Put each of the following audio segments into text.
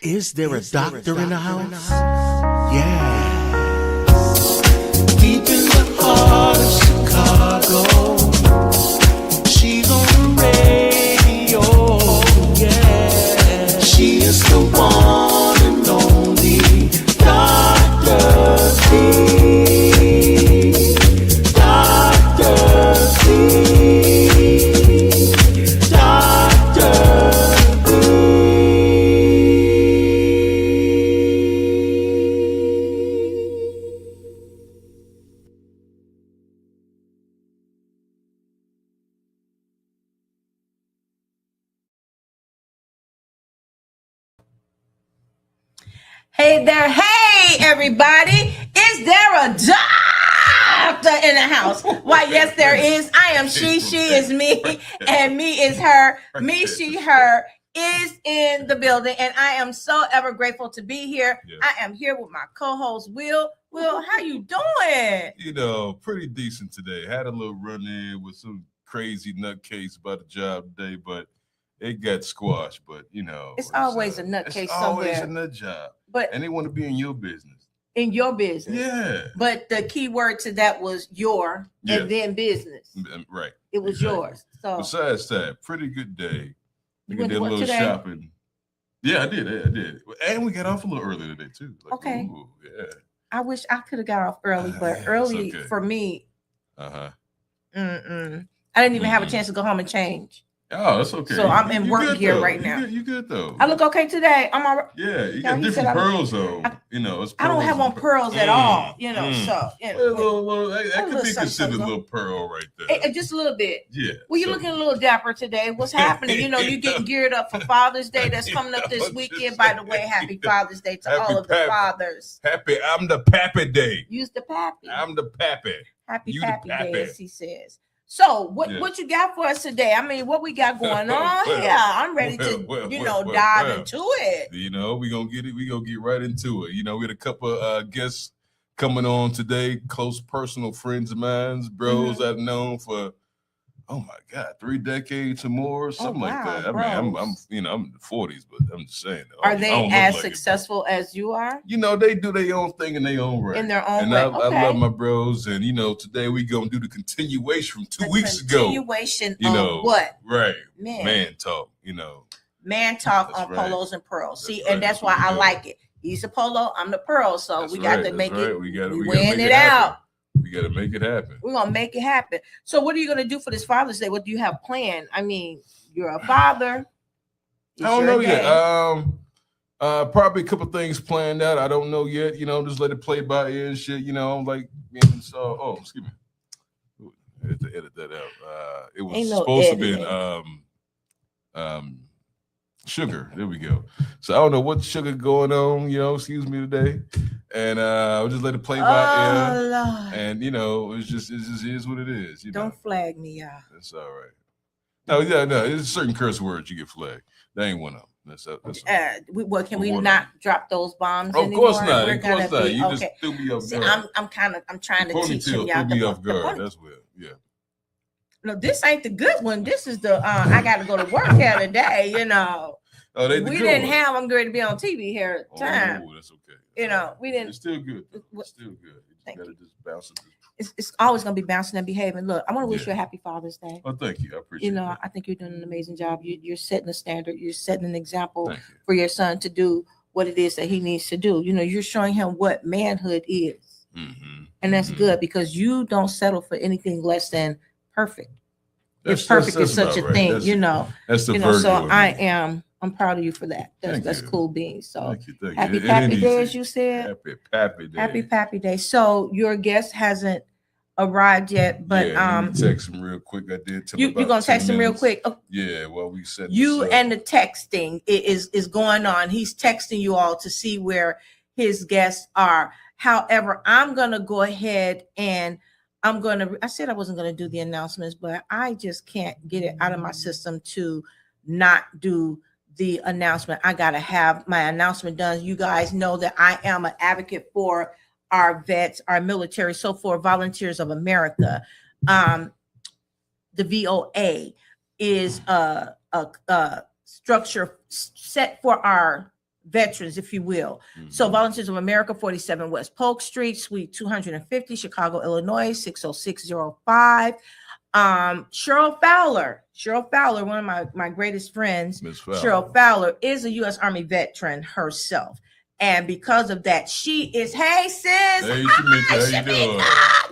Is there a doctor in the house? Yeah. Deep in the heart of Chicago, she's on the radio, yeah. She is the one and only Dr. D. Dr. D. Dr. Hey there, hey everybody. Is there a doctor in the house? Why, yes, there is. I am she is me, and me is her. Me, she, her is in the building, and I am so ever grateful to be here. Yeah. I am here with my co-host, Will. Will, how you doing? You know, pretty decent today. Had a little run-in with some crazy nutcase about a job today, but it got squashed. But, you know. It's always a nutcase somewhere. It's always a nut job. And they want to be in your business. In your business. Yeah. But the key word to that was your and then business. Right. It was yours. So besides that, pretty good day. You did a little today? shopping. Yeah, I did. And we got off a little early today too. Like, okay. Ooh, yeah. I wish I could have got off early, but early for me. I didn't even have a chance to go home and change. Oh, that's okay. So I'm in work here right now. You good though? I look okay today. I'm all right. Yeah, you got different pearls though. It's I don't have on pearls at all. You know, so that could be considered a little pearl right there. Just a little bit. Yeah. Well, you're looking a little dapper today. What's happening? You know, you're getting geared up for Father's Day that's coming up this weekend. By the way, happy Father's Day to all of the fathers. I'm the pappy day. Use the pappy. I'm the pappy. Happy pappy day, as he says. So what you got for us today? I mean, what we got going on here? I'm ready to dive into it. You know, we're gonna get right into it. You know, we had a couple guests coming on today, close personal friends of mine, bros I've known for 3 decades or more, something like that. I mean, I'm in the 40s, but I'm just saying. Are they as successful as you are? You know, they do their own thing in their own right. In their own way. I love my bros, and today we gonna do the continuation from 2 weeks ago. Continuation of what? Right. Man talk. Man talk on Polos and Pearls. See, and that's why I like it. He's a Polo, I'm the Pearl, so we got to make it. We win it out. We got to make it happen. We're going to make it happen. So what are you going to do for this Father's Day? What do you have planned? I mean, you're a father. I don't know yet. Probably a couple things planned out. I don't know yet. Just let it play by ear and shit. Excuse me. I had to edit that out. It was supposed to be sugar. There we go. So I don't know what sugar going on, excuse me today. And I'll just let it play by ear. Lord. And it just is what it is. Don't flag me, y'all. That's all right. No, there's certain curse words you get flagged. That ain't one of them. That's can we not drop those bombs anymore? Of course not. We're of course not. Be, you just threw me off guard. I'm trying to teach him y'all. Threw me off guard. That's weird. Yeah. No, this ain't the good one. This is the I got to go to work here today. Oh, we didn't have. I'm going to be on TV here at the time. Oh, that's okay. We didn't. It's still good. It's still good. You got to just bounce it. It's always going to be bouncing and behaving. Look, I want to wish you a happy Father's Day. Oh, thank you. I appreciate it. I think you're doing an amazing job. You're setting a standard. You're setting an example for your son to do what it is that he needs to do. You're showing him what manhood is. Mm-hmm. And that's good because you don't settle for anything less than perfect. If perfect is such a thing, That's the so I'm proud of you for that. That's cool beans. So thank happy you. Pappy Day, as you said. Happy Pappy Day. Happy Pappy Day. So your guest hasn't arrived yet, but text him real quick. I did. You're gonna text him real quick. Oh, yeah. Well, we said you and the texting is going on. He's texting you all to see where his guests are. However, I'm gonna go ahead and I said I wasn't gonna do the announcements, but I just can't get it out of my system to not do the announcement. I got to have my announcement done. You guys know that I am an advocate for our vets, our military, so for Volunteers of America. The VOA is a structure set for our veterans, if you will. So Volunteers of America, 47 West Polk Street, Suite 250, Chicago, Illinois, 60605. Cheryl Fowler, one of my greatest friends, Miss Fowler. Cheryl Fowler is a U.S. Army veteran herself. And because of that, she is, hey sis, Hey, Shamika, how you doing?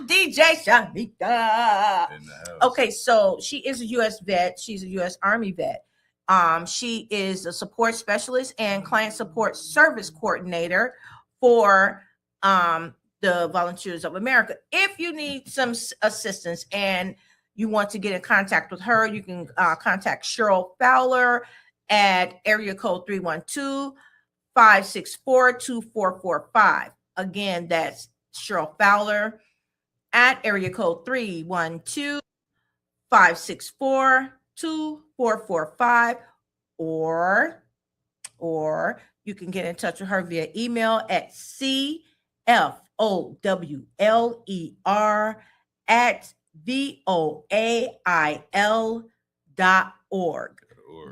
DJ Shamika. In the house. Okay, so she is a U.S. vet. She's a U.S. Army vet. She is a support specialist and client support service coordinator for the Volunteers of America. If you need some assistance and you want to get in contact with her, you can contact Cheryl Fowler at area code 312-564-2445. Again, that's Cheryl Fowler at area code 312-564-2445, or you can get in touch with her via email at cfowler@voail.org.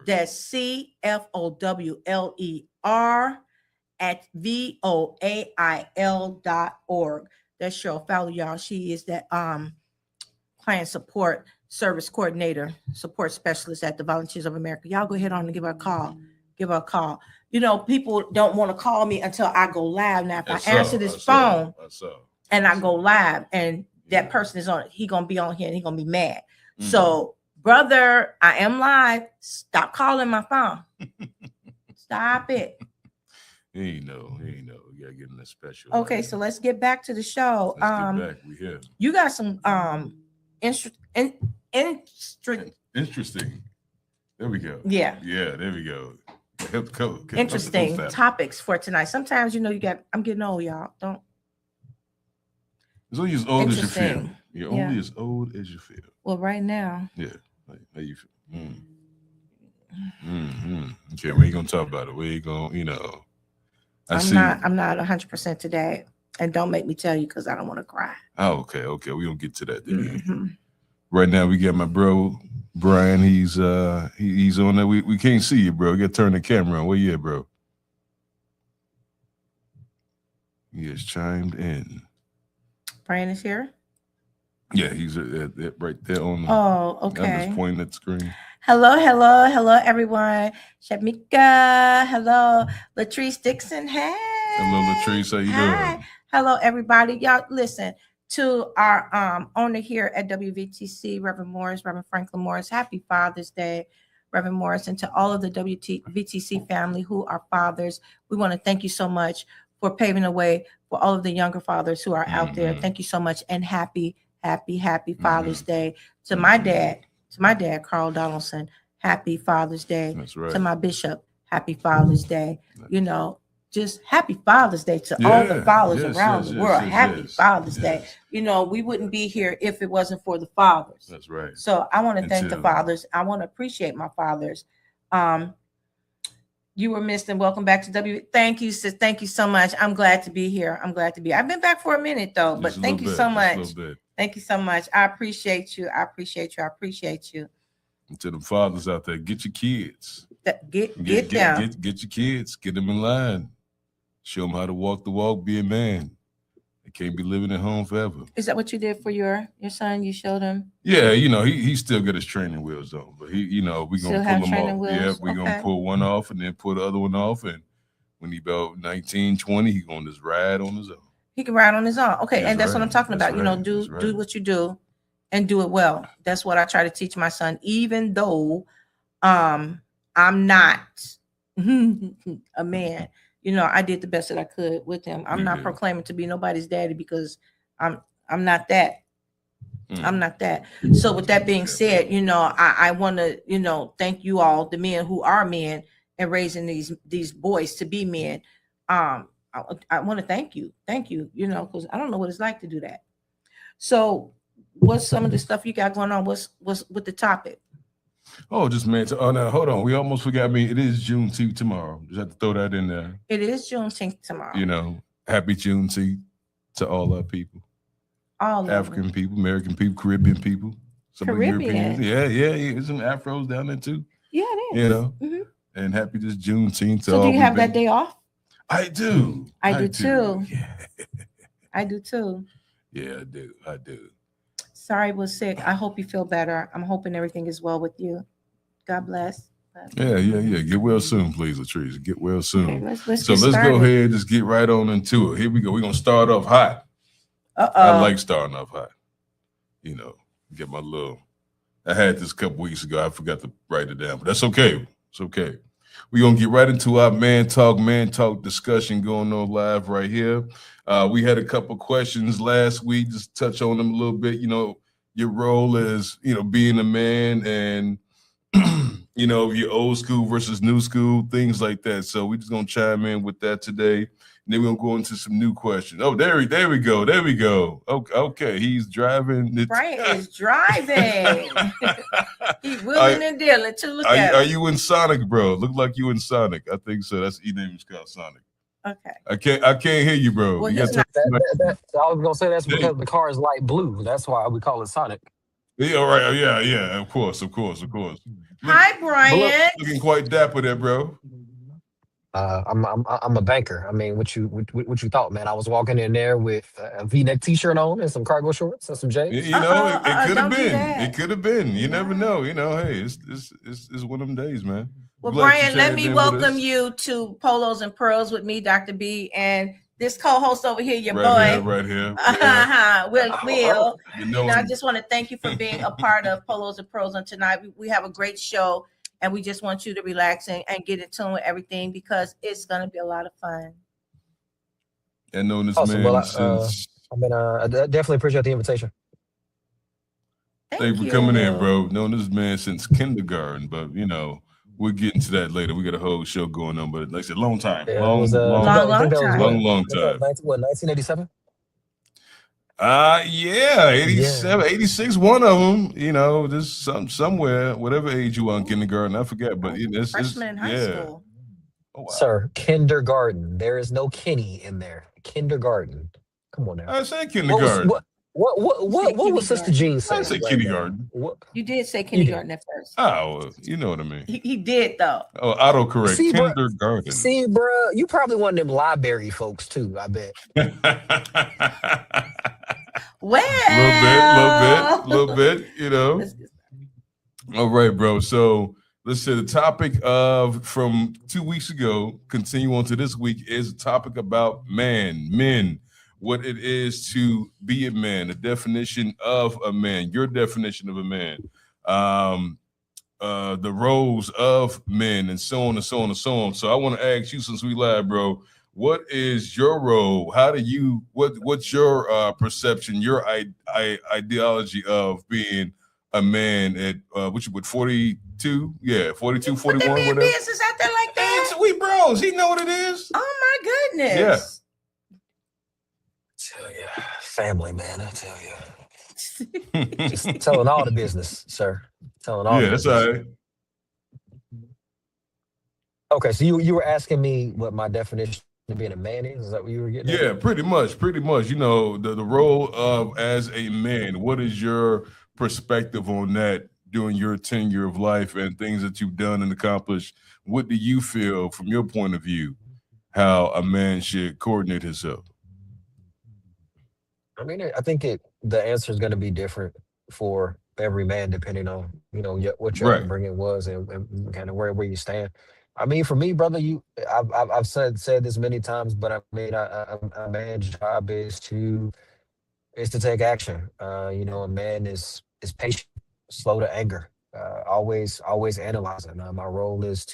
That's cfowler@voail.org. That's Cheryl Fowler, y'all. She is that client support service coordinator, support specialist at the Volunteers of America. Y'all go ahead on and give her a call. Give her a call. You know, people don't want to call me until I go live. Now, if I answer this phone and I go live and that person is on it, he gonna be on here and he gonna be mad. So, brother, I am live. Stop calling my phone. Stop it. He know. You gotta get in the special. Okay, so let's get back to the show. Let's get back. We here. You got some interesting. There we go. Yeah, there we go. interesting topics for tonight. Sometimes, you know, I'm getting old, y'all. Don't. It's only as old as you feel. Interesting. You're only as old as you feel. Well, right now. Yeah. Like, how you feel? Okay, we ain't gonna talk about it. We ain't gonna, you know. I'm not 100% today, and don't make me tell you because I don't want to cry. Oh, okay. We don't get to that then. Right now, we got my bro Brian. He's on there. We can't see you, bro. You gotta turn the camera on. Where you at, bro? He has chimed in. Brian is here. Yeah, he's right there on the. Oh, okay. I'm just pointing at the screen. Hello, everyone. Shamika, hello. Latrice Dixon, hey. Hello, Latrice. How you doing? Hello, everybody. Y'all listen to our owner here at WVTC, Reverend Franklin Morris. Happy Father's Day, Reverend Morris, and to all of the WVTC family who are fathers. We want to thank you so much for paving the way for all of the younger fathers who are out there. Thank you so much, and happy Father's Day to my dad, Carl Donaldson. Happy Father's Day. That's right. To my bishop. Happy Father's Day. You know, just happy Father's Day to all the fathers around the world. Happy Father's Day. You know, we wouldn't be here if it wasn't for the fathers. That's right. So I want to thank the fathers. I want to appreciate my fathers. You were missed, and welcome back to W. Thank you, sis. Thank you so much. I'm glad to be here. I've been back for a minute though, but thank you so much. Thank you so much. I appreciate you. I appreciate you. And to the fathers out there, get your kids. Get them. Get your kids. Get them in line. Show them how to walk the walk, be a man. They can't be living at home forever. Is that what you did for your son? You showed him? Yeah, you know, he still got his training wheels on, but we're gonna pull them off. Wheels? Yeah, we're gonna pull one off and then pull the other one off. And when he about 19, 20, he's gonna just ride on his own. He can ride on his own. Okay, That's and that's right. what I'm talking about. That's You know, right. do That's right. what you do and do it well. That's what I try to teach my son, even though I'm not a man. You know, I did the best that I could with him. I'm not proclaiming to be nobody's daddy because I'm not that. I'm not that. So with that being said, you know, I want to, you know, thank you all, the men who are men and raising these boys to be men. I want to thank you, you know, because I don't know what it's like to do that. So what's some of the stuff you got going on? What's with the topic? Oh, just man. Oh, now hold on. We almost forgot me. It is Juneteenth tomorrow. Just have to throw that in there. It is Juneteenth tomorrow. You know, happy Juneteenth to all our people. All African people, American people, Caribbean people. Some Caribbean. Europeans. Yeah. There's some Afros down there too. Yeah, it is. You know, and happy this Juneteenth. So do you have that day off? I do. I do too. Yeah. I do too. Yeah, I do. I do. Sorry, I was sick. I hope you feel better. I'm hoping everything is well with you. God bless. Yeah. Get well soon, please, Latrice. Get well soon. Okay, let's so get let's started. go ahead and just get right on into it. Here we go. We're gonna start off hot. I like starting off hot. You know, get my little. I had this a couple weeks ago. I forgot to write it down, but that's okay. It's okay. We're gonna get right into our man talk discussion going on live right here. We had a couple questions last week, just touch on them a little bit. You know, your role as, you know, being a man and you know, your old school versus new school, things like that. So we're just gonna chime in with that today. And then we're gonna go into some new questions. Oh, there we go. Okay, he's driving. Brian is driving. He's willing and dealing too. Look at are you in Sonic, bro? Look like you in Sonic. I think so. That's name is called Sonic. Okay. I can't hear you, bro. Well, you I was gonna say that's because the car is light blue. That's why we call it Sonic. Yeah, all right. Yeah. Of course. Hi, Brian. Looking quite dapper there, bro. I'm a banker. I mean, what you thought, man? I was walking in there with a V-neck T-shirt on and some cargo shorts and some J's. You know, it could have been. It could have been. You never know. You know, hey, it's one of them days, man. Well, Brian, let me welcome you to Polos and Pearls with me, Dr. B, and this co-host over here, your boy. Right here. Will. You know, I just want to thank you for being a part of Polos and Pearls. And tonight we have a great show, and we just want you to relax and get in tune with everything because it's going to be a lot of fun. And known this awesome. man Well, since. I definitely appreciate the invitation. Thank you for coming in, bro. Known this man since kindergarten, but you know, we'll get into that later. We got a whole show going on, but like I said, long time. Yeah, long time. Long time. 1987? Yeah, 87, 86, one of them, you know, just somewhere, whatever age you are in kindergarten, I forget, but it's freshman in high school. Oh, wow. Sir, kindergarten. There is no Kenny in there. Kindergarten. Come on now. I said kindergarten. What was Sister Jean saying? I said kindergarten. You did say kindergarten at first. Oh, you know what I mean. He did though. Oh, autocorrect. See, Kindergarten. See, bro, you probably one of them library folks too, I bet. Well, little bit, you know. All right, bro. So let's say the topic of from 2 weeks ago, continue on to this week, is a topic about men, what it is to be a man, the definition of a man, your definition of a man, the roles of men, and so on and so on and so on. So I want to ask you, since we live, bro, what is your role? How do you what's your perception, your ideology of being a man at what you would 42? Yeah, 42, 41, whatever. Business out there like that. We bros. He know what it is. Oh my goodness. Yeah. Tell you, family, man. I tell you, just telling all the business, sir. Telling all. Yeah, the that's business. all right. Okay, so you were asking me what my definition of being a man is? Is that what you were getting at? Yeah, pretty much. You know, the role of as a man. What is your perspective on that during your tenure of life and things that you've done and accomplished? What do you feel, from your point of view, how a man should coordinate himself? I mean, I think the answer is going to be different for every man, depending on, you know, what your upbringing was and kind of where you stand. I mean, for me, brother, I've said this many times, but I mean, a man's job is to take action. You know, a man is patient, slow to anger, always analyzing. My role is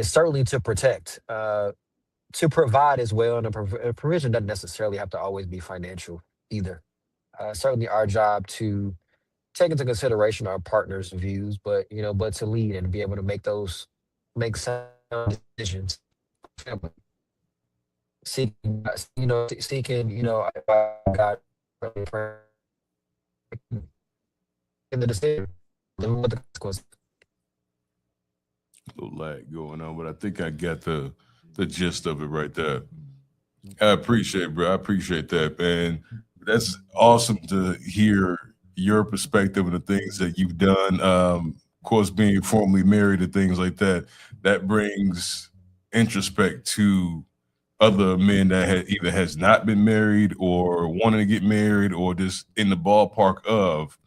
certainly to protect, to provide as well, and a provision doesn't necessarily have to always be financial either. Certainly, our job to take into consideration our partner's views, but to lead and be able to make sound decisions. Seeking, God in the decision, living with the consequences. A little lag going on, but I think I got the gist of it right there. I appreciate it, bro. I appreciate that, man. That's awesome to hear your perspective and the things that you've done. course, being formally married and things like that, that brings introspect to other men that either has not been married or wanting to get married or just in the ballpark of,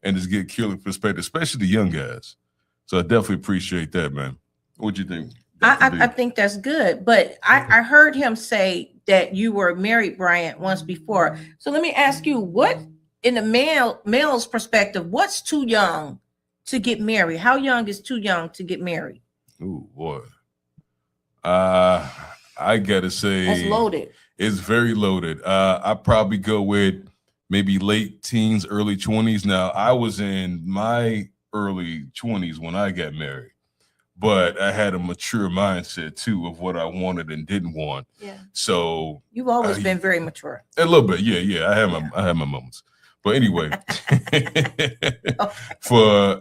and just get killer perspective, especially the young guys. So I definitely appreciate that, man. What do you think? I think that's good, but I heard him say that you were married, Bryant, once before. So let me ask you, what in the male's perspective, what's too young to get married? How young is too young to get married? Ooh, boy. I gotta say That's loaded. It's very loaded. I probably go with maybe late teens, early 20s. Now, I was in my early 20s when I got married, but I had a mature mindset too of what I wanted and didn't want. Yeah. So you've always been very mature. A little bit, yeah. I have my moments. But anyway,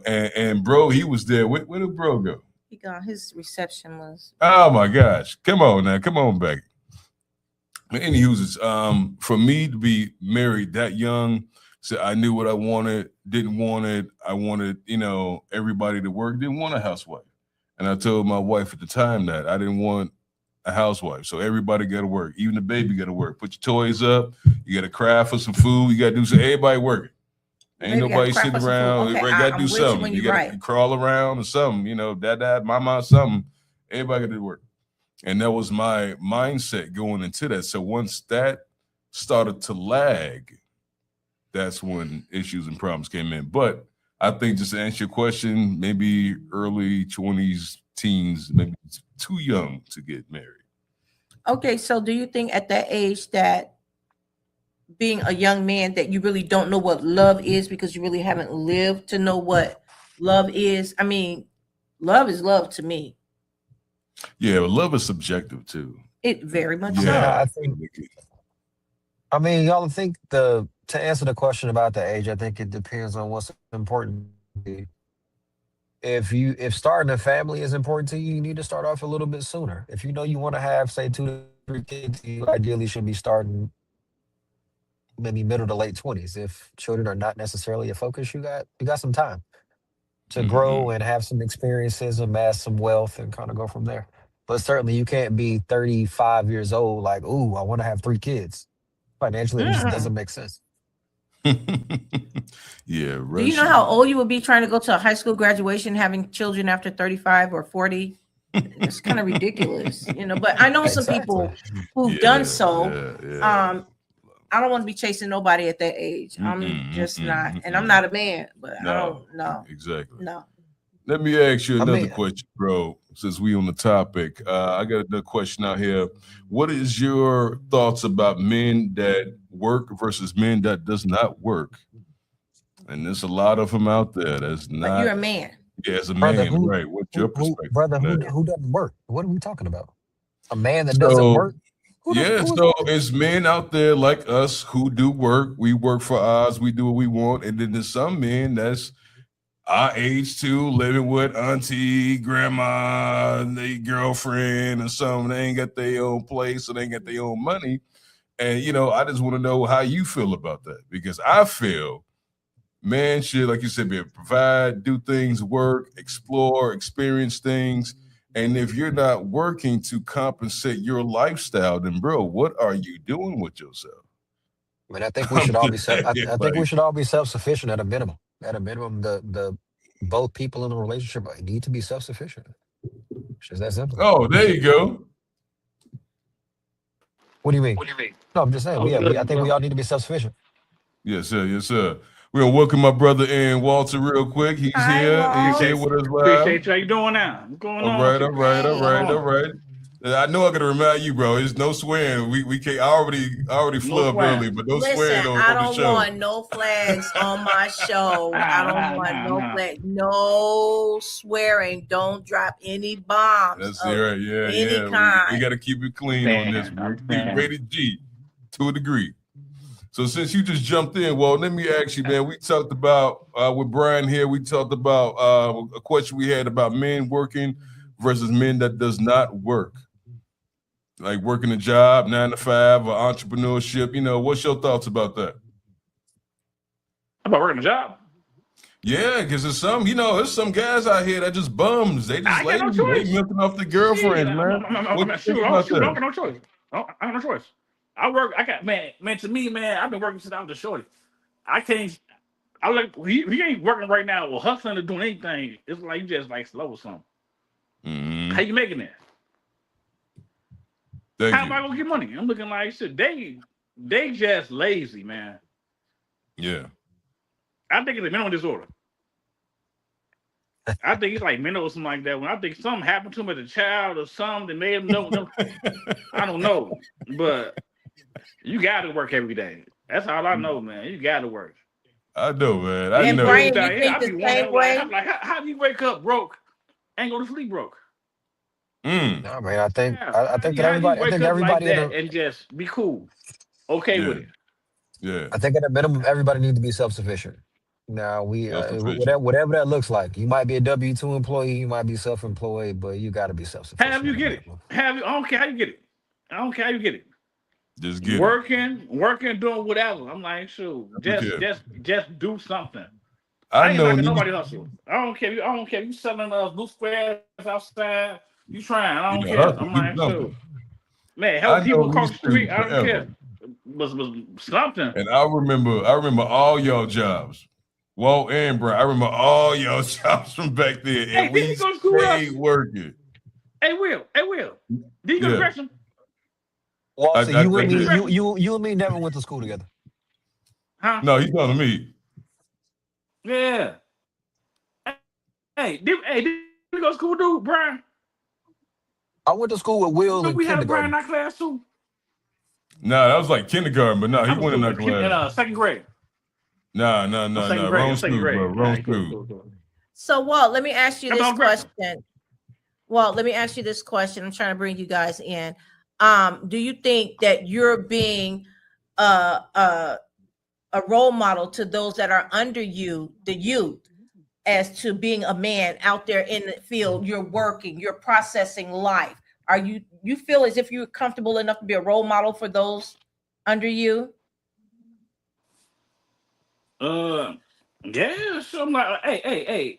and bro, he was there. Where did bro go? He gone. His reception was. Oh my gosh! Come on back. But anywho, for me to be married that young, so I knew what I wanted, didn't want it. I wanted, everybody to work, didn't want a housewife. And I told my wife at the time that I didn't want a housewife. So everybody got to work. Even the baby got to work. Put your toys up. You got to cry for some food. You got to do something. Everybody working. Ain't nobody sitting around. Okay, you got to do something. You got to crawl around or something, dad, mama, something. Everybody got to do work. And that was my mindset going into that. So once that started to lag, that's when issues and problems came in. But I think, just to answer your question, maybe early 20s, teens, maybe too young to get married. Okay, so do you think at that age that being a young man that you really don't know what love is because you really haven't lived to know what love is? I mean, love is love to me. Yeah, but love is subjective too. It very much so. I think. I mean, y'all think to answer the question about the age, I think it depends on what's important to you. If starting a family is important to you, you need to start off a little bit sooner. If you know you want to have, say, 2 to 3 kids, you ideally should be starting maybe middle to late 20s. If children are not necessarily a focus, you got some time to grow and have some experiences, amass some wealth, and kind of go from there. But certainly you can't be 35 years old like, ooh, I want to have 3 kids. Financially, it just doesn't make sense. Yeah. Do you know how old you would be trying to go to a high school graduation, having children after 35 or 40? It's kind of ridiculous, but I know some people who've done so. Yeah. I don't want to be chasing nobody at that age. I'm just not, and I'm not a man, but I don't know. Exactly. No. Let me ask you another question, bro, since we on the topic. I got another question out here. What is your thoughts about men that work versus men that does not work? And there's a lot of them out there that's not. But you're a man. Yeah, as a man, right. What's your perspective? Brother, who doesn't work? What are we talking about? A man that doesn't work? So it's men out there like us who do work. We work for ours. We do what we want. And then there's some men that's our age too, living with auntie, grandma, their girlfriend, or something. They ain't got their own place, or they ain't got their own money. And I just want to know how you feel about that, because I feel man should, like you said, be able to provide, do things, work, explore, experience things. And if you're not working to compensate your lifestyle, then bro, what are you doing with yourself? I mean, I think we should all be think we should all be self-sufficient at a minimum. At a minimum, the both people in a relationship need to be self-sufficient. It's just that simple. Oh, there you go. What do you mean? No, I'm just saying. I think we all need to be self-sufficient. Yes, sir. Yes, sir. We're gonna welcome my brother in Walter real quick. He's here. He's here with us live. Appreciate you. How you doing now? What's going on? All right. I know I gotta remind you, bro. There's no swearing. We can't. I already flubbed early, but no swearing on the show. I don't want no flags on my show. I don't want no flags. No swearing. Don't drop any bombs. That's right. Yeah. Kind. We gotta keep it clean on this. We're rated G to a degree. So since you just jumped in, well, let me ask you, man. We talked about with Brian here. We talked about a question we had about men working versus men that does not work, like working a job, 9 to 5, or entrepreneurship. What's your thoughts about that? About working a job? Yeah, because there's some guys out here that just bums. They just I got lazy. no They choice. milking off the Shit, girlfriends, man. What you think about I that? don't got no choice. I got no choice. I work. I got man. To me, man, I've been working since I was a shorty. I can't. I like he ain't working right now or hustling or doing anything. It's like you just like slow or something. How you making that? Thank How am I you. gonna get money? I'm looking like shit. They just lazy, man. Yeah. I think it's a mental disorder. I think it's like mental or something like that. When I think something happened to him as a child or something that made him know, I don't know. But you gotta work every day. That's all I know, man. You gotta work. I know, man. I These And know. dudes Brian, you out here, think I the be same wondering way? how do you wake up broke and go to sleep broke? Mm. No, man. I think Yeah, I think that how do you everybody. I wake think up like everybody in that a. and just be cool, okay Yeah. with it? Yeah. I think at a minimum, everybody needs to be self sufficient. Now we Self-sufficient. whatever that looks like. You might be a W-2 employee, you might be self employed, but you got to be self Have sufficient you at a get it? minimum. Have you? I don't care how you get it. I don't care how you get it. Just get it. Working, doing whatever. I'm like, shoot, Look here. just do something. I I ain't know knocking these, nobody hustle. I don't care. I don't care. You selling blue squares outside. You trying? I don't care. hustle, I'm do like, shoot, something. man, I help people know across these the street. streets I don't forever. care. Was something. And I remember all y'all jobs. Walt and Brian. I remember all y'all jobs from back then. Hey, And did we he go to school with stayed us? working. Hey, Will. Hey, Will. Did he go to Yeah. Gresham? Well, so you I and Did he me, go to did. you Gresham? you you and me never went to school together. Huh? No, he's talking to me. Yeah. Did he go to school, dude, Brian? I went to school with Will Do in we have Brian in kindergarten. our class too? Nah, that was like kindergarten, but no, I he was went in doing our class. in second grade. Nah. Second grade. Wrong I'm second school, bro. grade. All Wrong right, school. cool. So, Walt, let me ask you I this thought Gresham. question. Walt, let me ask you this question. I'm trying to bring you guys in. Do you think that you're being uh, uh, a role model to those that are under you, the youth, as to being a man out there in the field? You're working, you're processing life. Are you feel as if you're comfortable enough to be a role model for those under you? Yeah. So I'm like, hey.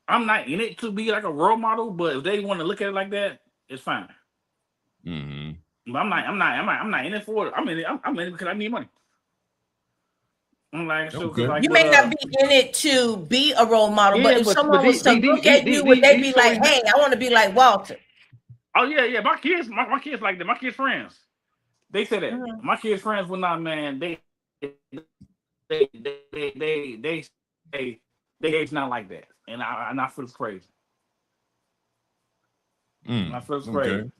I'm not in it to be like a role model, but if they want to look at it like that, it's fine. Mm-hmm. But I'm not in it for it. I'm in it because I need money. I'm like, so because Okay. like You with may not be in it to be a role model, but yeah, if but someone was to look at you, would they be like, "Hey, I want to be like Walter"? oh yeah. My kids like that. My kids friends. They say that. Mhm. My kids friends will not, man. They say it's not like that, and I feel it's crazy. I feel it's Okay. crazy.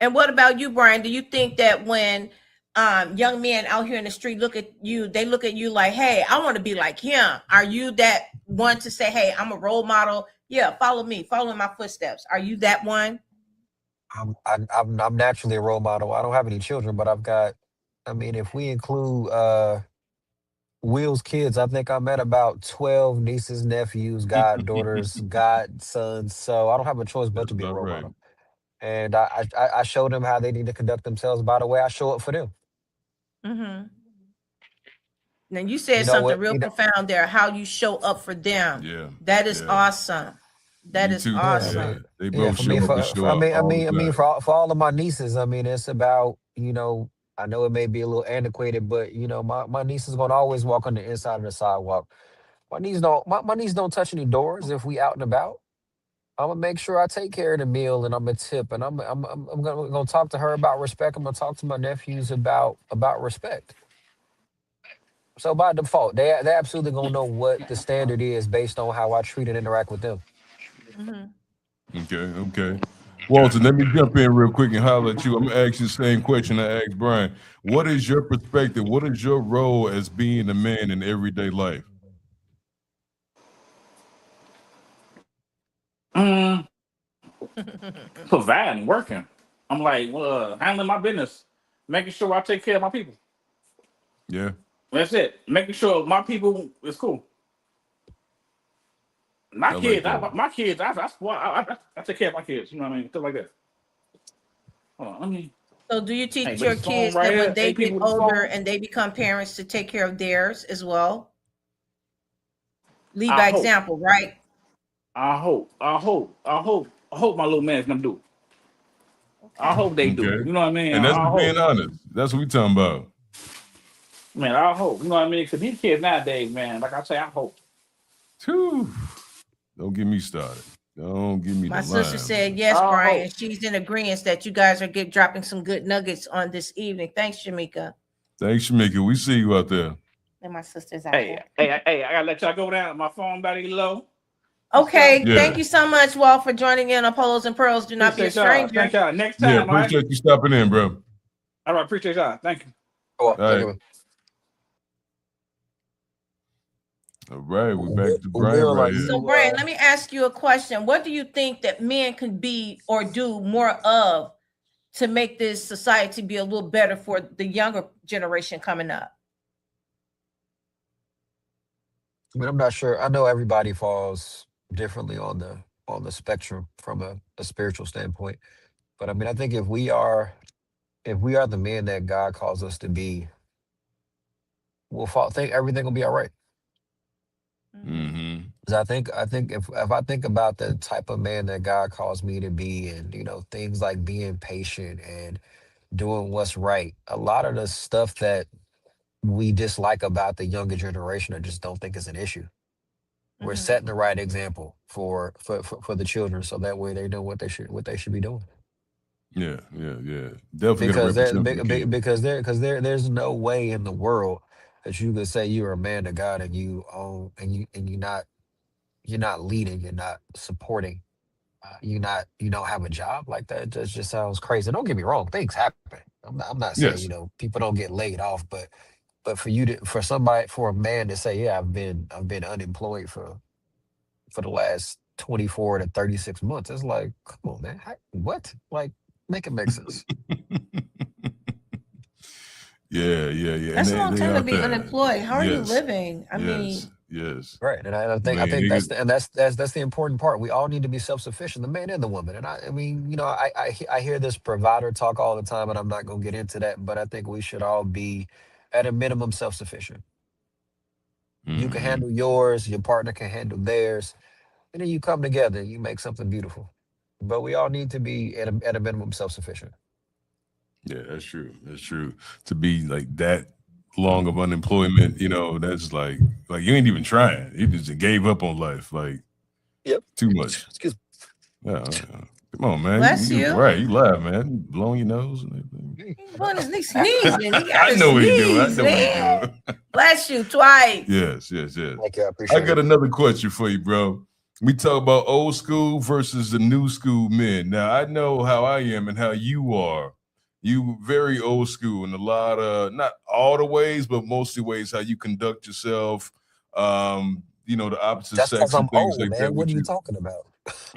And what about you, Brian? Do you think that when young men out here in the street look at you, they look at you like, "Hey, I want to be like him"? Are you that one to say, "Hey, I'm a role model. Yeah, follow me, follow in my footsteps"? Are you that one? I'm naturally a role model. I don't have any children, but I've got. I mean, if we include Will's kids, I think I'm at about 12 nieces, nephews, goddaughters, godsons. So I don't have a choice but That's to be a about role right. model. And I show them how they need to conduct themselves by the way I show up for them. Mm-hmm. Now you You said know something what? real profound there. How you show up for them. Yeah. That is Yeah. awesome. That Me is too. Yeah, Yeah. awesome. They yeah. both For me, show up and show I out mean, I all mean, I the mean, time. for all of my nieces, I mean, it's about I know it may be a little antiquated, but my niece is gonna always walk on the inside of the sidewalk. My niece don't touch any doors if we out and about. I'm gonna make sure I take care of the meal and I'm gonna tip and I'm gonna talk to her about respect. I'm gonna talk to my nephews about respect. So by default, they absolutely gonna know what the standard is based on how I treat and interact with them. Mhm. Okay. Walter, let me jump in real quick and holler at you. I'm gonna ask you the same question I asked Brian. What is your perspective? What is your role as being a man in everyday life? Mm, providing, working. I'm like, handling my business, making sure I take care of my people. Yeah. That's it. Making sure my people is cool. My I like kids, that. I take care of my kids. You know what I mean? Stuff like that. Hold on, I mean, So do you hey, teach but your this phone kids right that when here, they hey, get people with the older phone. and they become parents to take care of theirs as well? lead I by hope. example, right? I hope my little man's gonna do. I Okay. hope they do. Okay. You know what I mean? And that's I being hope. honest. That's what we talking about. Man, I hope. You know what I mean? Because these kids nowadays, man, like I say, I hope. Whew. Don't get me started. Don't give me My the sister line, said man. yes, I Brian. hope. She's in agreement that you guys are dropping some good nuggets on this evening. Thanks, Shamika. Thanks, Shamika. We see you out there. And my sister's out Hey, there. I gotta let y'all go down. My phone battery low. So Okay, Yeah. thank you so much, Walt, for joining in on Polos and Pearls. Do not be a appreciate y'all. stranger. Thank y'all. Next Yeah. time, all right? Appreciate you stopping in, bro. All right, appreciate y'all. Thank you. Well, All thank right. you. All right. We're Will, back to Brian Will, right are here. So, you? Brian, let me ask you a question. What do you think that men can be or do more of to make this society be a little better for the younger generation coming up? I mean, I'm not sure. I know everybody falls differently on the spectrum from a spiritual standpoint, but I mean, I think if we are the men that God calls us to be, we'll fall. Think everything will be all right. Mhm. Mm-hmm. 'Cause I think if I think about the type of man that God calls me to be, and things like being patient and doing what's right, a lot of the stuff that we dislike about the younger generation, I just don't think is an issue. We're Mhm. setting the right example for the children, so that way they know what they should be doing. Yeah. Yeah. Yeah. Definitely got to Because there represent for be- the be- kids. because there because there's no way in the world that you could say you're a man of God and you own and you're not leading, you're not supporting, you don't have a job like that. It just sounds crazy. Don't get me wrong, things happen. I'm not saying Yes. people don't get laid off, but for a man to say, yeah, I've been unemployed for the last 24 to 36 months, it's like, come on, man, what? Like, make it make sense. Yeah. Yeah. Yeah. And That's a long they time to out be there. unemployed. How are you Yes. living? I Yes. mean, Yes. Right, and I I think I mean, think they that's get, the, and that's the important part. We all need to be self sufficient, the man and the woman. And I mean, I hear this provider talk all the time, and I'm not gonna get into that. But I think we should all be, at a minimum, self sufficient. You can mm-hmm. handle yours, your partner can handle theirs, and then you come together and you make something beautiful. But we all need to be at a minimum self sufficient. Yeah, that's true. That's true. To be like that long of unemployment, that's like you ain't even trying. You just gave up on life. Like Yep. too much. Excuse Yeah. Come on, man. bless You you. right. You laugh, man. You blowing your nose and everything. me. He blowing his sneezing. He got I to know what he doing. I sneeze, know what he man. doing. Bless you twice. Yes, yes, yes. Thank you. I I appreciate got it. another question for you, bro. We talk about old school versus the new school men. Now I know how I am and how you are. You very old school in a lot of, not all the ways, but mostly ways how you conduct yourself. The opposite That's because sex and I'm things old, like that man. What with are you you. talking about?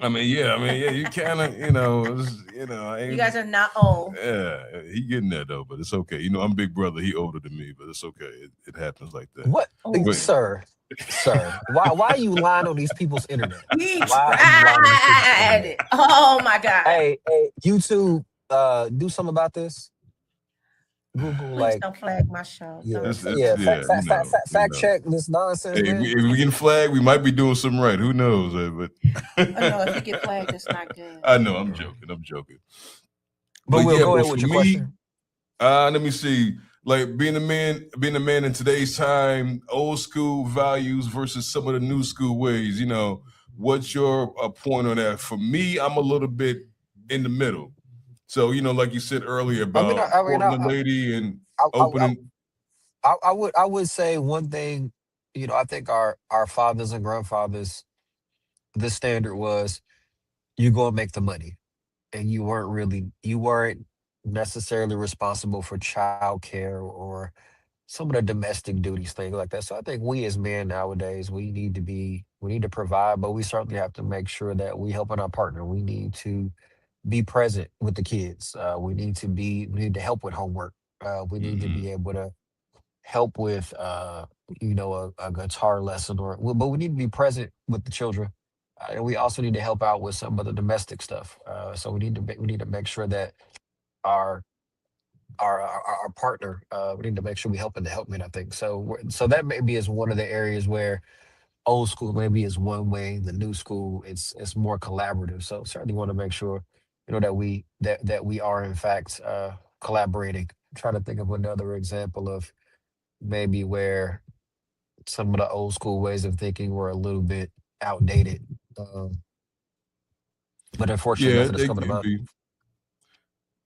I mean, yeah, you kind of, You guys are not old. yeah, he getting there though, but it's okay. I'm big brother. He older than me, but it's okay. It happens like that. What, But Oh, sir? Why are you lying on these people's internet? he Why are you lying on these people's tried internet? it. Oh my God. Hey, YouTube, do something about this. Google, Please like, don't flag my show. yeah, Don't do it's yeah, that. fact, yeah, fact, fact, fact, fact check this nonsense, Hey, man. if we get flagged, we might be doing something right. Who knows? Oh no, if you But get flagged, it's not good. I know I'm joking. I'm joking. But But we'll yeah, go but ahead for with your me, question. let me see. Like being a man in today's time, old school values versus some of the new school ways. What's your point on that? For me, I'm a little bit in the middle. So, like you said earlier I mean, about I mean, courting a lady and I, I, I, opening. I would say one thing. I think our fathers and grandfathers, the standard was, you go and make the money, and you weren't necessarily responsible for child care or some of the domestic duties, things like that. So I think we as men nowadays, we need to provide, but we certainly have to make sure that we helping our partner. We need to be present with the kids. We need to help with homework. We need to Mhm. be able to help with a guitar lesson, but we need to be present with the children. And we also need to help out with some of the domestic stuff. So we need to make sure that our our partner, we need to make sure we help in the helpmate, I think. So that maybe is one of the areas where old school maybe is one way, the new school it's more collaborative. So certainly want to make sure, that we are in fact collaborating. Try to think of another example of maybe where some of the old school ways of thinking were a little bit outdated. Um, but unfortunately, Yeah, nothing is they coming can about. be.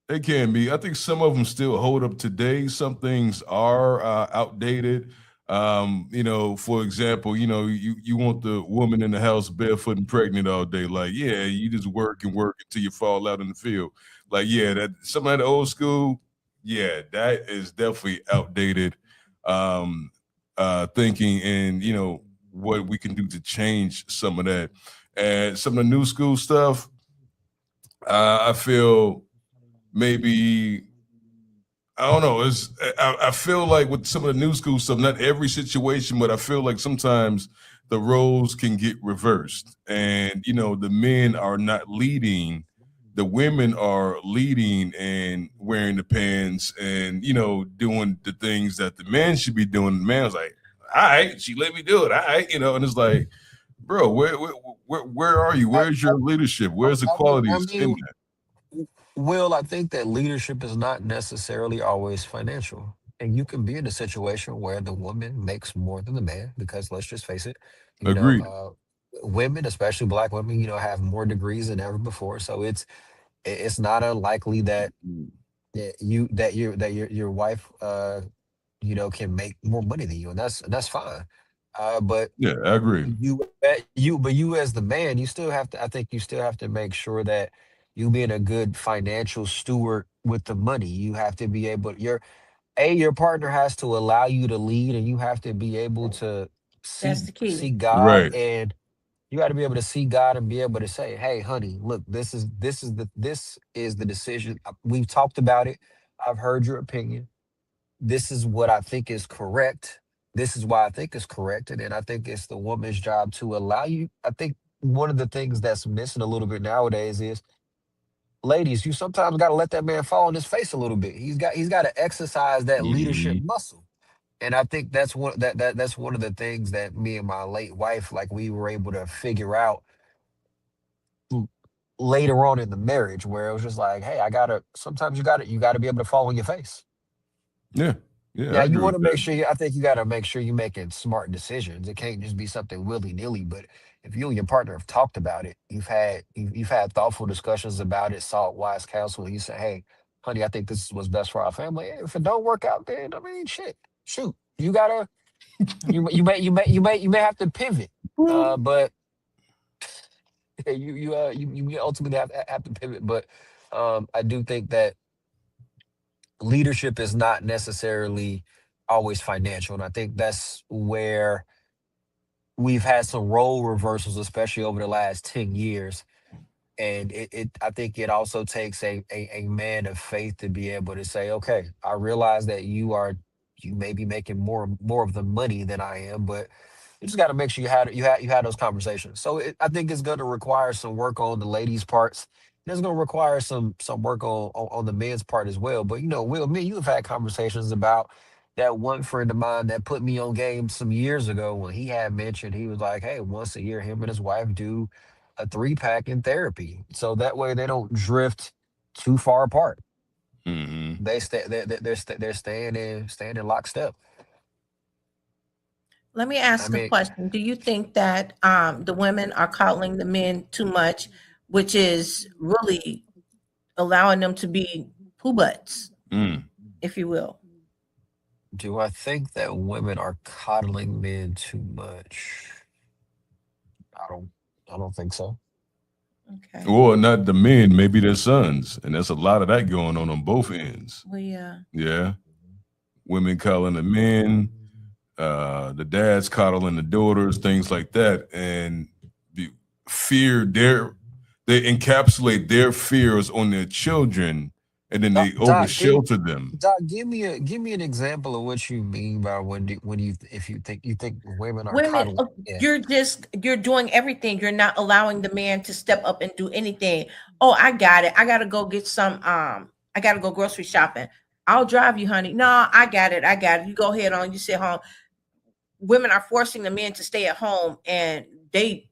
They can be. I think some of them still hold up today. Some things are outdated. For example, you want the woman in the house barefoot and pregnant all day. Like, yeah, you just work and work until you fall out in the field. Like, yeah, that some of the old school, yeah, that is definitely outdated thinking, and what we can do to change some of that. And some of the new school stuff, I feel maybe I don't know. I feel like with some of the new school stuff, not every situation, but I feel like sometimes the roles can get reversed, and the men are not leading, the women are leading and wearing the pants and doing the things that the man should be doing. The man's like, all right, she let me do it, all right, and it's like, bro, where are you? I, Where's your leadership? Where's the I qualities in mean, that? Will, I think that leadership is not necessarily always financial. And you can be in a situation where the woman makes more than the man, because let's just face it, Agreed. women, especially black women, have more degrees than ever before. So it's not unlikely that your wife can make more money than you, and that's fine. But Yeah, I agree. you as the man, you still have to, I think you still have to make sure that you being a good financial steward with the money. You have to be able, your partner has to allow you to lead, and you have to be able to That's see the key. see God, Right. and you got to be able to see God and be able to say, "Hey, honey, look, this is the decision. We've talked about it. I've heard your opinion. This is what I think is correct. This is why I think is correct." And then I think it's the woman's job to allow you. I think one of the things that's missing a little bit nowadays is, ladies, you sometimes got to let that man fall on his face a little bit. He's got to exercise that leadership Mhm. muscle. And I think that's one of the things that me and my late wife, like, we were able to figure out l- later on in the marriage, where it was just like, hey, I gotta sometimes you gotta be able to fall on your face. Yeah. Yeah, Now I you agree want with to make that. sure I think you got to make sure you're making smart decisions. It can't just be something willy nilly. But if you and your partner have talked about it, you've had thoughtful discussions about it, sought wise counsel, and you say, "Hey, honey, I think this is what's best for our family." If it don't work out, then I mean, shit, shoot, you may have to pivot. But you ultimately have to pivot. But I do think that leadership is not necessarily always financial. And I think that's where we've had some role reversals, especially over the last 10 years. And I think it also takes a man of faith to be able to say, okay, I realize that you may be making more of the money than I am, but you just got to make sure you had those conversations. So I think it's going to require some work on the ladies' parts. And it's going to require some work on the men's part as well. But Will, me, you have had conversations about that one friend of mine that put me on game some years ago, when he had mentioned, he was like, hey, once a year, him and his wife do a 3-pack in therapy, so that way they don't drift too far apart. Mhm. They stay they're staying in lockstep. Let me I ask a mean, question. Do you think that the women are coddling the men too much, which is really allowing them to be poo butts, Mm. if you will? do I think that women are coddling men too much? I don't. I don't think so. Okay. Or not the men, maybe their sons, and there's a lot of that going on both ends. Well, yeah. Yeah, women calling the men, the dads coddling the daughters, things like that, and the fear they encapsulate their fears on their children, and then they over Doc, shelter them. give me an example of what you mean by when you if you think women are Women, coddling. Yeah. you're doing everything. You're not allowing the man to step up and do anything. Oh, I got it. I gotta go get some. I gotta go grocery shopping. I'll drive you, honey. No, I got it. I got it. You go ahead on. You sit home. women are forcing the men to stay at home and they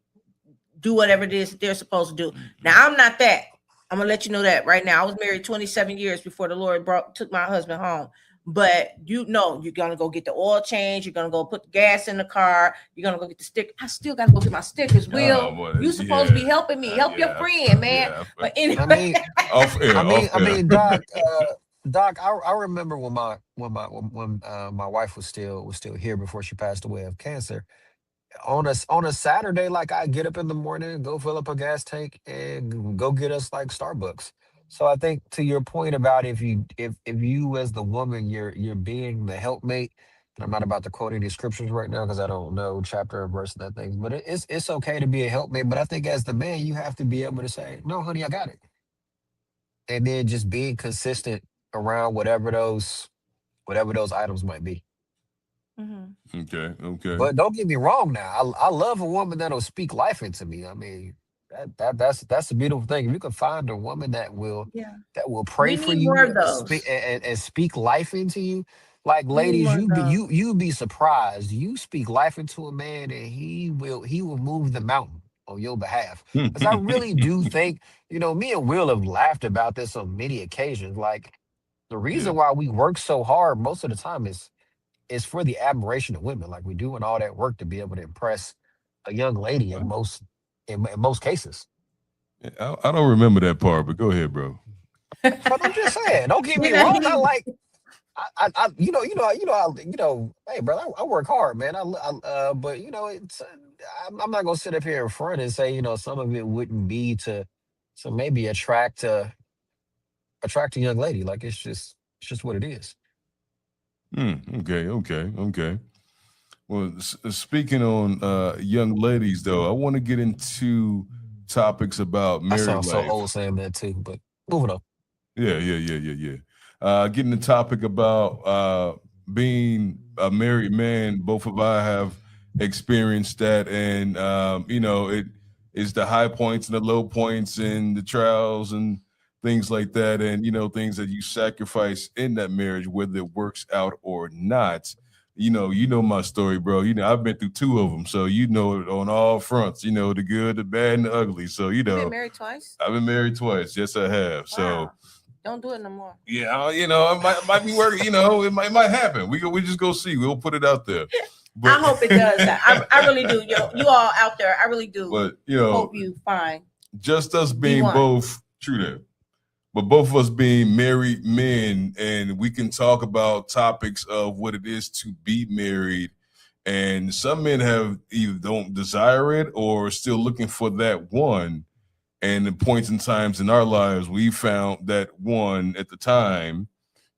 do whatever it is that they're supposed to do. Now, I'm not that. I'm gonna let you know that right now. I was married 27 years before the Lord took my husband home. But you know, you're gonna go get the oil change. You're gonna go put the gas in the car. You're gonna go get the stick. I still gotta go get my stickers. Will, you supposed to be helping me. Help your friend, man. But anyway, I mean, off air, off air. Doc, Doc, I remember when my wife was still here before she passed away of cancer. On a Saturday, like I get up in the morning, go fill up a gas tank, and go get us like Starbucks. So I think to your point about if you as the woman you're being the helpmate, and I'm not about to quote any scriptures right now because I don't know chapter or verse and that thing, but it's okay to be a helpmate. But I think as the man, you have to be able to say, no, honey, I got it, and then just being consistent around whatever those items might be. Mhm. Okay. But don't get me wrong now. I love a woman that'll speak life into me. I mean, that's a beautiful thing. If you can find a woman Yeah, that will pray we for need more you of and speak those. and speak life into you, like We need ladies, more of those. you'd be surprised. You speak life into a man and he will move the mountain on your behalf. Because I really do think, me and Will have laughed about this on many occasions. Like the Yeah. reason why we work so hard most of the time is for the admiration of women. Like we're doing all that work to be able to impress a young lady in most cases. I don't remember that part, but go ahead, bro. But I'm just saying, don't get You me know, wrong. I like, hey, brother, I work hard, man. But I'm not gonna sit up here in front and say, some of it wouldn't be to maybe attract a young lady. Like it's just what it is. Okay. Well, speaking on young ladies, though, I want to get into topics about I married sound so life. old saying that too, but moving on. Yeah. Getting the topic about being a married man. Both of I have experienced that, and it is the high points and the low points and the trials and things like that, and things that you sacrifice in that marriage, whether it works out or not. You know my story, bro. I've been through two of them, so you know it on all fronts. The good, the bad, and the ugly. So you've been married twice. I've been married twice. Yes, I have. So Wow, don't do it no more. yeah, it might be working. It might happen. We just go see. We'll put it out there. I But hope it does. I really do. You all out there, I really do but hope you find just us the being one. both true that. But both of us being married men, and we can talk about topics of what it is to be married. And some men have either don't desire it or still looking for that one. And in points and times in our lives, we found that one at the time.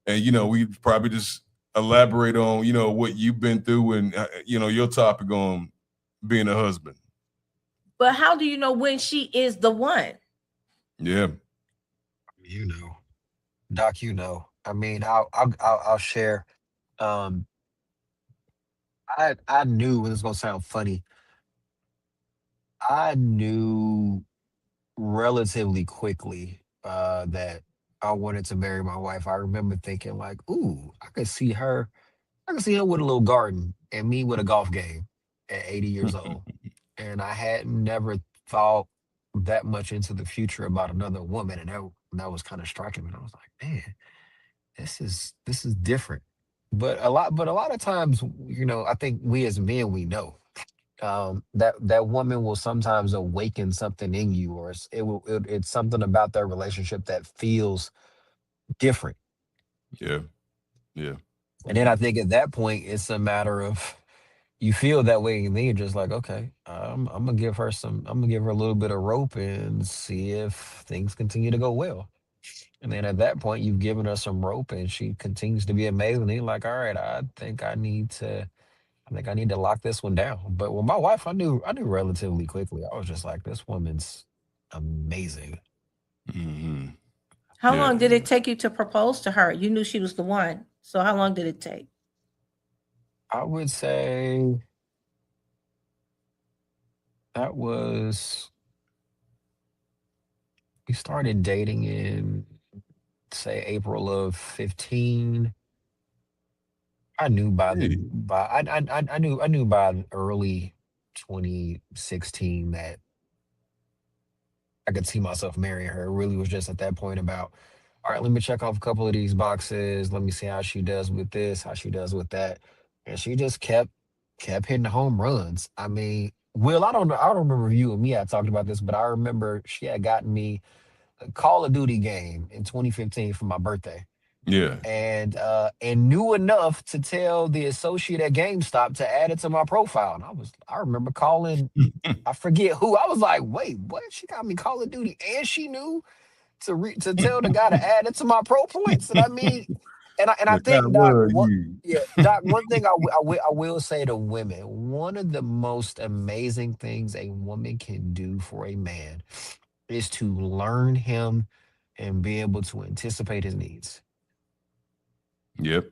And we probably just elaborate on what you've been through and your topic on being a husband. But how do you know when she is the one? Yeah. You know, Doc. I mean, I'll share. Um, I knew, and it's gonna sound funny. I knew relatively quickly that I wanted to marry my wife. I remember thinking like, "Ooh, I could see her. I could see her with a little garden and me with a golf game at 80 years old." And I had never thought that much into the future about another woman, and that was kind of striking me. And I was like, "Man, this is different." But a lot of times, I think we as men we know that woman will sometimes awaken something in you, or it's something about their relationship that feels different. Yeah. Yeah. And then I think at that point it's a matter of you feel that way, and then you're just like, okay, I'm gonna give her a little bit of rope and see if things continue to go well. And then at that point, you've given her some rope, and she continues to be amazing. And you're like, all right, I think I need to lock this one down. But with my wife, I knew relatively quickly. I was just like, this woman's amazing. Hmm. How Yeah. long did it take you to propose to her? You knew she was the one. So how long did it take? I would say that we started dating in say April of 15. I knew by the Hey, by I knew by early 2016 that I could see myself marrying her. It really was just at that point about, all right, let me check off a couple of these boxes. Let me see how she does with this, how she does with that. And she just kept hitting home runs. I mean, Will, I don't remember you and me had talked about this, but I remember she had gotten me a Call of Duty game in 2015 for my birthday. yeah. And knew enough to tell the associate at GameStop to add it to my profile. And I remember calling, I forget who. I was like, wait, what? She got me Call of Duty, and she knew to tell the guy to add it to my pro points. And I mean, and I Like, God, think what Doc, are what you? yeah, Doc, one thing I will say to women, one of the most amazing things a woman can do for a man is to learn him and be able to anticipate his needs. Yep.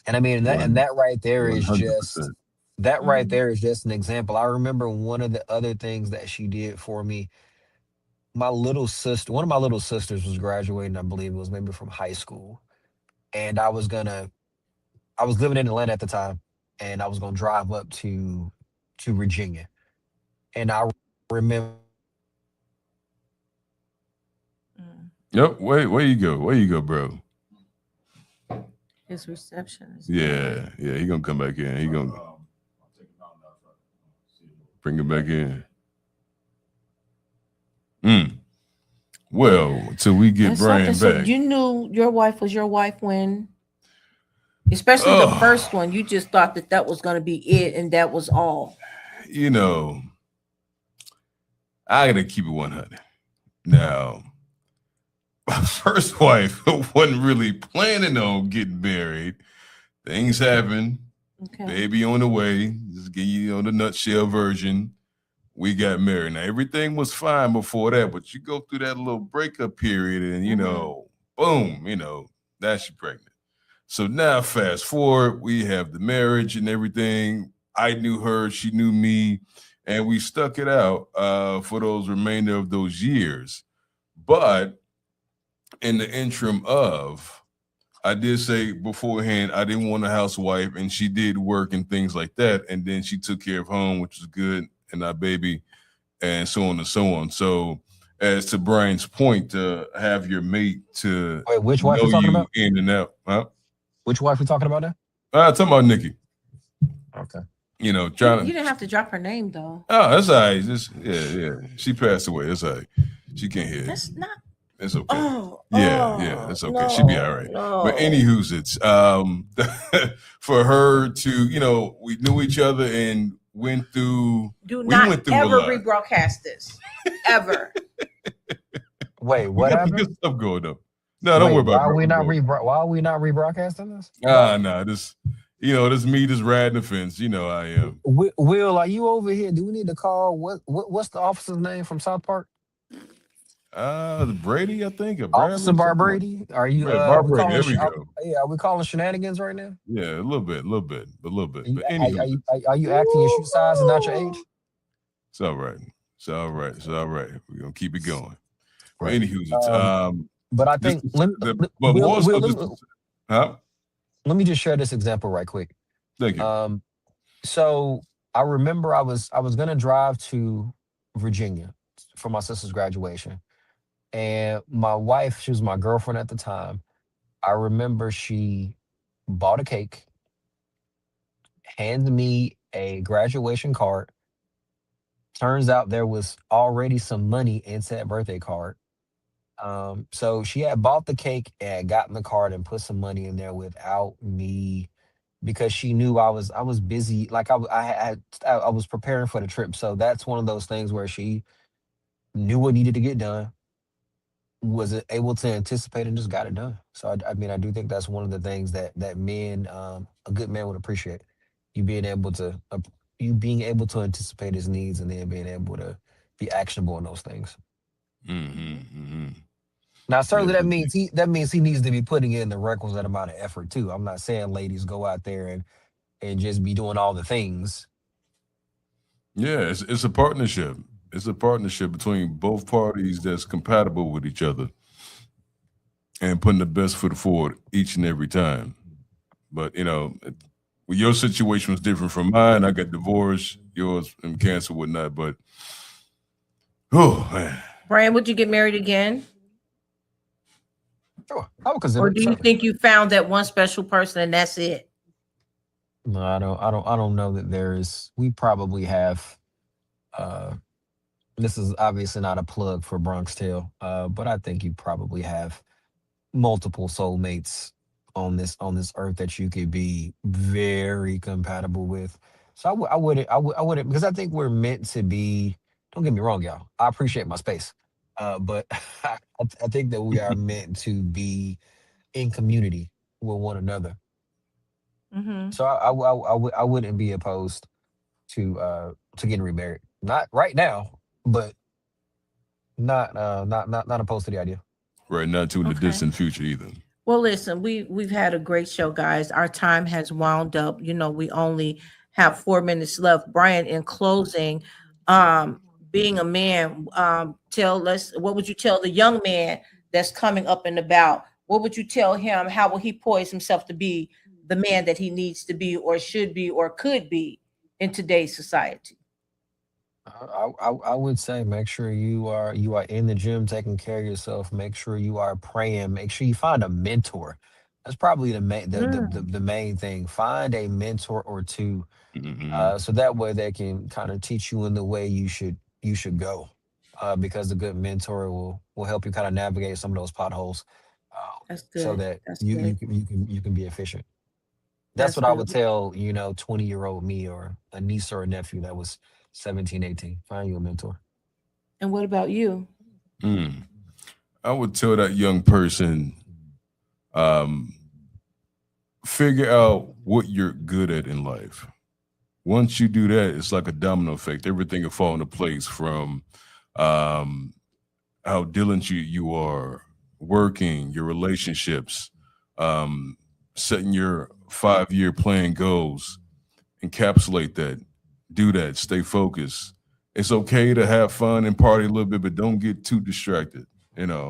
And I mean, One that right there is just 100%. that right Mhm. there is just an example. I remember one of the other things that she did for me. One of my little sisters was graduating, I believe it was maybe from high school. And I was living in Atlanta at the time, and I was gonna drive up to Virginia. And I remember Mm. Yep. Where you go? Where you go, bro? His reception is bad. Yeah, yeah. He gonna come back in. He gonna bring him back in. Mm. Well, till we get That's something. Brian So back. you knew your wife was your wife when, especially the first Oh, one, you just thought that that was going to be it and that was all. you know, I gotta keep it 100. Now, my first wife wasn't really planning on getting married. Things happen. Okay. Baby on the way. Just give you the nutshell version. We got married. Now everything was fine before that, but you go through that little breakup period, and boom, now she's pregnant. So now fast forward, we have the marriage and everything. I knew her, she knew me, and we stuck it out for those remainder of those years. But in the interim of, I did say beforehand I didn't want a housewife, and she did work and things like that. And then she took care of home, which was good, and our baby, and so on and so on. So, as to Brian's point, to have your mate to wait, which wife we know talking you about? in and out, huh? Which wife we talking about now? Talking about Nikki, Okay. trying You to. didn't have to drop her name though. Oh, that's all right. Just yeah. She passed away. That's all right. She can't hear. That's not. It's okay. Oh, Yeah, oh it's okay. She'll be all no, right. But no. anywho's it's for her to, we knew each other and Do we not went through a ever lot. rebroadcast this, ever. Wait, We what got some good happened? stuff going on. No, don't Wait, worry about bro. why are we not rebroadcasting this? Nah, this me just riding the fence. I am. Will, are you over here? Do we need to call what's the officer's name from South Park? The Brady, I think, or Officer Bradley, something like Barbrady? Are you we Barbara. calling There we go. yeah, are we calling shenanigans right now? Yeah, a little bit, a little bit, a little bit. Are you, But anywho, are you acting your shoe size and not your age? it's all right. It's all right. It's all right. We're gonna keep it going. But Right. anywho, it's But I this think let, but more so let just, huh? me just share this example right quick. Thank you. So I remember I was gonna drive to Virginia for my sister's graduation, and my wife, she was my girlfriend at the time. I remember she bought a cake, handed me a graduation card. Turns out there was already some money in that birthday card. So she had bought the cake and gotten the card and put some money in there without me, because she knew I was busy. Like I was preparing for the trip. So that's one of those things where she knew what needed to get done, was able to anticipate and just got it done. So I mean, I do think that's one of the things that men, a good man would appreciate. You being able to you being able to anticipate his needs and then being able to be actionable in those things. Mm-hmm. Now, Yes, certainly that indeed. means he needs to be putting in the requisite amount of effort too. I'm not saying ladies go out there and just be doing all the things. Yeah, it's a partnership. It's a partnership between both parties that's compatible with each other and putting the best foot forward each and every time. But well, your situation was different from mine. I got divorced, yours and cancer, whatnot. But oh man, Brian, would you get married again? Sure, I would consider Or it, do you certainly. think you found that one special person and that's it? No, I don't know that there is. We probably have. Uh, this is obviously not a plug for Bronx Tale, but I think you probably have multiple soulmates on this earth that you could be very compatible with. So I wouldn't because I think we're meant to be. Don't get me wrong, y'all. I appreciate my space, but I think that we are meant to be in community with one another. Mm-hmm. So I wouldn't be opposed to getting remarried. Not right now, but not opposed to the idea. right, not too in the Okay. distant future either. Well, listen, we've had a great show, guys. Our time has wound up. We only have 4 minutes left. Brian, in closing, being a man, tell us, what would you tell the young man that's coming up and about? What would you tell him? How will he poise himself to be the man that he needs to be, or should be, or could be in today's society? I would say make sure you are in the gym taking care of yourself. Make sure you are praying. Make sure you find a mentor. That's probably the main thing. Find a mentor or two, Mhm. so that way they can kind of teach you in the way you should go. Because a good mentor will help you kind of navigate some of those potholes, That's so good. that That's you good. you can be efficient. That's That's what I would good. tell 20-year-old me or a niece or a nephew that was 17, 18. Find you a mentor. And what about you? Mm. I would tell that young person, um, figure out what you're good at in life. Once you do that, it's like a domino effect. Everything will fall into place from um, how diligent you are, working, your relationships, um, setting your 5 year plan goals, encapsulate that, do that, stay focused. It's okay to have fun and party a little bit, but don't get too distracted.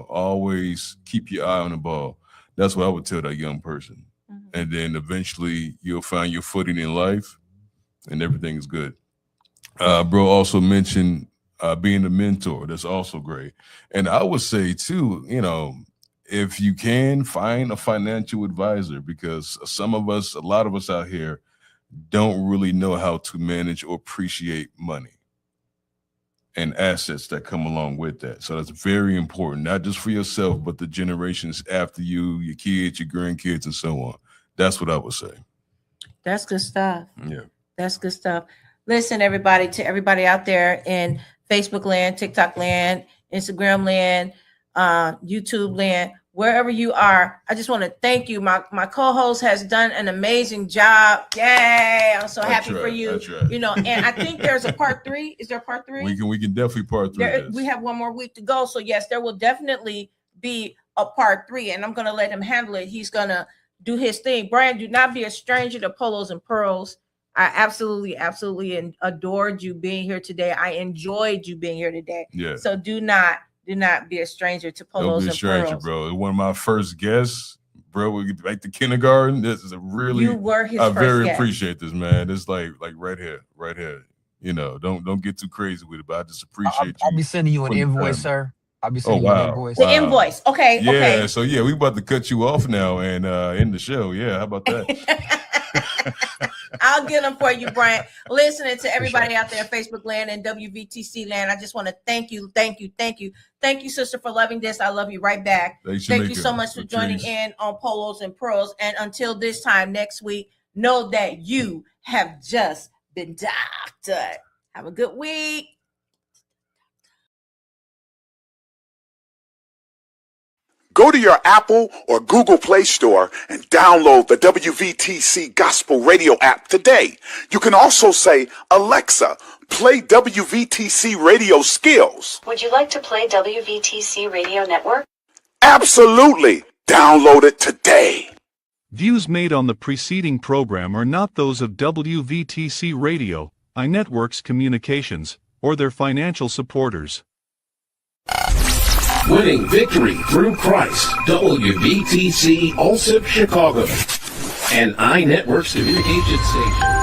Always keep your eye on the ball. That's what I would tell that young person. Mhm. And then eventually you'll find your footing in life and everything is good. Bro also mentioned being a mentor. That's also great. And I would say too, if you can find a financial advisor, because a lot of us out here don't really know how to manage or appreciate money and assets that come along with that. So that's very important, not just for yourself, but the generations after you, your kids, your grandkids, and so on. That's what I would say. That's good stuff. Yeah. That's good stuff. Listen, everybody, to everybody out there in Facebook land, TikTok land, Instagram land, YouTube land, wherever you are, I just want to thank you. My co-host has done an amazing job. Yay! I'm so happy for you. That's right. And I think there's a part 3. Is there a part 3? We can definitely part 3 this. We have one more week to go. So yes, there will definitely be a part 3, and I'm gonna let him handle it. He's gonna do his thing. Brian, do not be a stranger to Polos and Pearls. I absolutely adored you being here today. I enjoyed you being here today. Yeah. So do not be a stranger to Don't Polos be a and stranger, Pearls. bro. One of my first guests, bro. We get back to kindergarten. This is a really. You were his I first very guest. appreciate this, man. It's like right here. Don't get too crazy with it, but I just appreciate I'll you. be sending you an putting invoice, time. sir. I'll be sending you an invoice. The Wow. invoice. Okay. Yeah. Okay. So yeah, we about to cut you off now and end the show. Yeah. How about that? I'll get them for you, Brian. Listening to everybody out there in Facebook land and WVTC land, I just want to thank you, sister, for loving this. I love you right back. Thank you so much for joining in on Polos and Pearls. And until this time next week, know that you have just been doctored. Have a good week. Go to your Apple or Google Play Store and download the WVTC Gospel Radio app today. You can also say, Alexa, play WVTC Radio Skills. Would you like to play WVTC Radio Network? Absolutely. Download it today. Views made on the preceding program are not those of WVTC Radio, iNetworks Communications, or their financial supporters. Winning victory through Christ. WBTC Allsip Chicago. An iNetworks communications station.